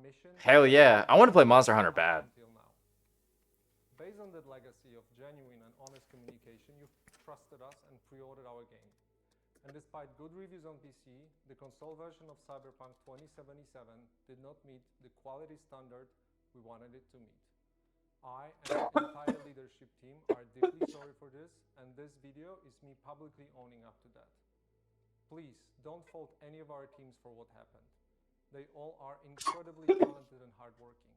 mission. Hell yeah. I want to play Monster Hunter bad. Until now. Based on that legacy of genuine and honest communication, you've trusted us and pre-ordered our game. And despite good reviews on PC, the console version of Cyberpunk 2077 did not meet the quality standard we wanted it to meet. I and the entire leadership team are deeply sorry for this, and this video is me publicly owning up to that. Please, don't fault any of our teams for what happened. They all are incredibly talented and hardworking.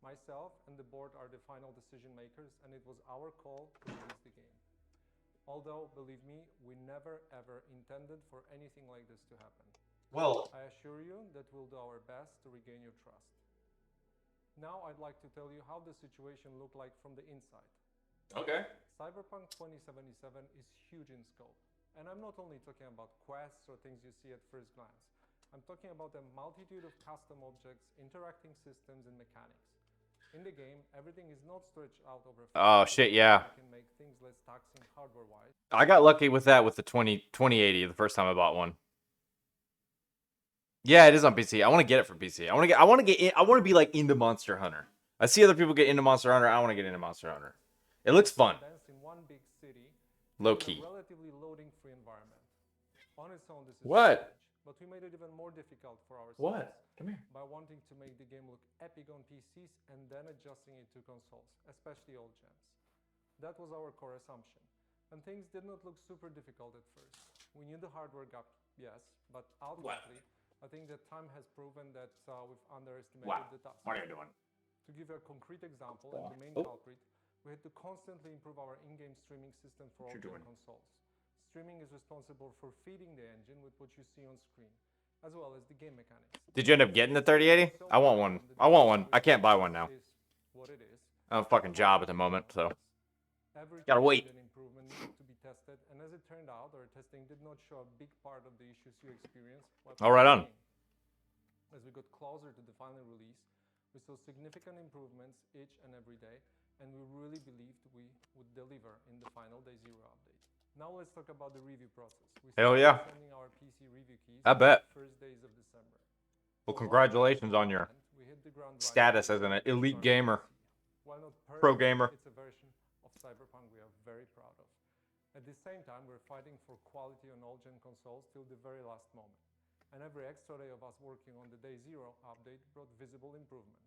Myself and the board are the final decision makers, and it was our call to release the game. Although, believe me, we never ever intended for anything like this to happen. Well, I assure you that we'll do our best to regain your trust. Now I'd like to tell you how the situation looked like from the inside. okay. Cyberpunk 2077 is huge in scope. And I'm not only talking about quests or things you see at first glance. I'm talking about a multitude of custom objects, interacting systems, and mechanics. In the game, everything is not stretched out over. Oh shit, yeah. You can make things less taxing hardware-wise. I got lucky with that with the 2080 the first time I bought one. Yeah, it is on PC. I want to get it for PC. I want to be like into Monster Hunter. I see other people get into Monster Hunter. I want to get into Monster Hunter. It looks fun. In one big city, Low key. a relatively loading-free environment. On its own, this is What? strange, but we made it even more difficult for ourselves. What? Come here. By wanting to make the game look epic on PCs and then adjusting it to consoles, especially old gens. That was our core assumption. And things did not look super difficult at first. We knew the hardware gap, yes, but ultimately, I think that time has proven that we've underestimated the task. What are you doing? To give you a concrete example, and the main culprit, we had to constantly improve our in-game streaming system for all gen consoles. Streaming is responsible for feeding the engine with what you see on screen, as well as the game mechanics. Did you end up getting the 3080? I want one. I want one. I can't buy one now. What it is. I have a fucking job at the moment, so Every gotta wait. improvement needed to be tested, and as it turned out, our testing did not show a big part of the issues you experienced. All right on. As we got closer to the final release, we saw significant improvements each and every day, and we really believed we would deliver in the final Day Zero update. Now let's talk about the review process. We Hell yeah. sending our PC review keys I bet. the first days of December. Well, congratulations on your We hit the ground status as an elite gamer. While not Pro perfect, gamer. it's a version of Cyberpunk we are very proud of. At the same time, we're fighting for quality on all gen consoles till the very last moment. And every extra day of us working on the Day Zero update brought visible improvement.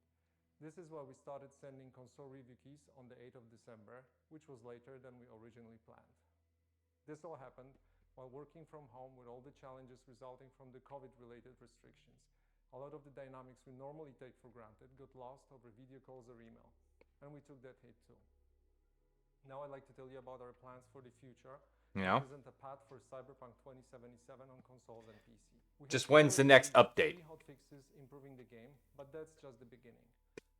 This is why we started sending console review keys on the 8th of December, which was later than we originally planned. This all happened while working from home with all the challenges resulting from the COVID-related restrictions. A lot of the dynamics we normally take for granted got lost over video calls or email, and we took that hit too. Now I'd like to tell you about our plans for the future. Yeah. Present a path for Cyberpunk 2077 on consoles and PC. Just when's the next update? Hot fixes improving the game, but that's just the beginning.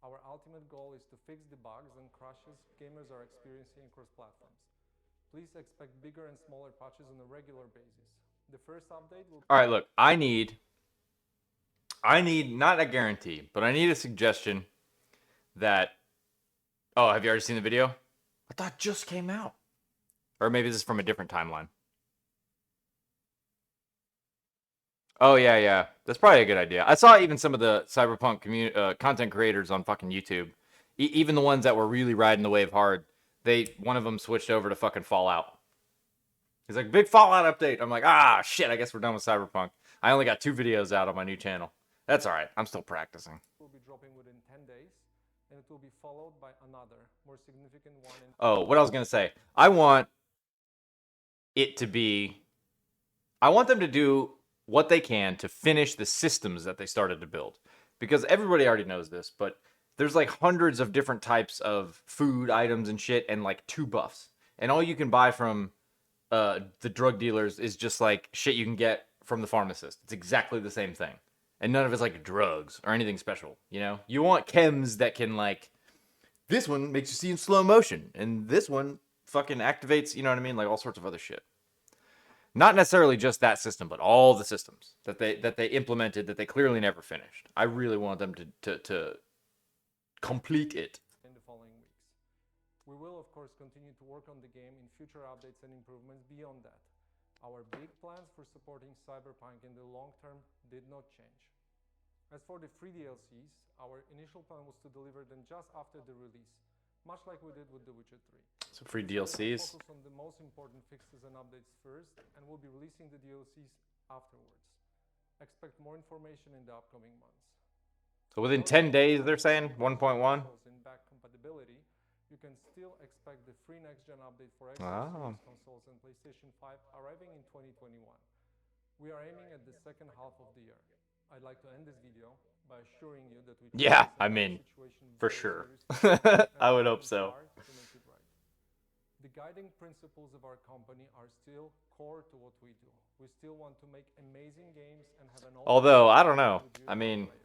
Our ultimate goal is to fix the bugs and crashes gamers are experiencing across platforms. Please expect bigger and smaller patches on a regular basis. The first update will... All right, look, I need not a guarantee, but I need a suggestion that... Oh, have you already seen the video? I thought it just came out. Or maybe this is from a different timeline. Oh, yeah. That's probably a good idea. I saw even some of the Cyberpunk content creators on fucking YouTube. Even the ones that were really riding the wave hard. One of them switched over to fucking Fallout. He's like, big Fallout update. I'm like, ah, shit, I guess we're done with Cyberpunk. I only got 2 videos out on my new channel. That's all right. I'm still practicing. Will be dropping within 10 days, and it will be followed by another, more significant one. Oh, what I was going to say. I want them to do what they can to finish the systems that they started to build. Because everybody already knows this, but there's like hundreds of different types of food items and shit and like 2 buffs. And all you can buy from the drug dealers is just like shit you can get from the pharmacist. It's exactly the same thing. And none of it's like drugs or anything special, you know? You want chems that can like, this one makes you see in slow motion. And this one fucking activates, you know what I mean? Like all sorts of other shit. Not necessarily just that system, but all the systems that they implemented that they clearly never finished. I really want them to complete it. In the following weeks. We will, of course, continue to work on the game in future updates and improvements beyond that. Our big plans for supporting Cyberpunk in the long term did not change. As for the free DLCs, our initial plan was to deliver them just after the release, much like we did with The Witcher 3. So free We decided to DLCs. focus on the most important fixes and updates first, and we'll be releasing the DLCs afterwards. Expect more information in the upcoming months. So within 10 days, they're saying 1.1. In back compatibility, you can still expect the free next-gen update for Xbox Wow. Series consoles and PlayStation 5 arriving in 2021. We are aiming at the second half of the year. I'd like to end this video by assuring you that we Yeah, take this I mean, situation for very sure. seriously and I would working hope so. hard to make it right. The guiding principles of our company are still core to what we do. We still want to make amazing games and have an Although, I don't know. with you, I our mean, players.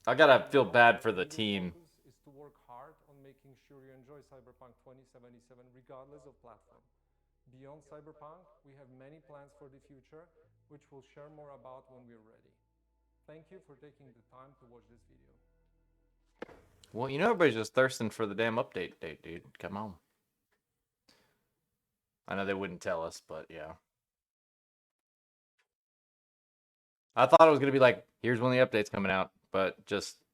I gotta We feel know bad our for the immediate team. focus is to work hard on making sure you enjoy Cyberpunk 2077 regardless of platform. Beyond Cyberpunk, we have many plans for the future, which we'll share more about when we're ready. Thank you for taking the time to watch this video. Well, you know, everybody's just thirsting for the damn update date, dude. Come on. I know they wouldn't tell us, but yeah. I thought it was gonna be like, here's when the update's coming out, but just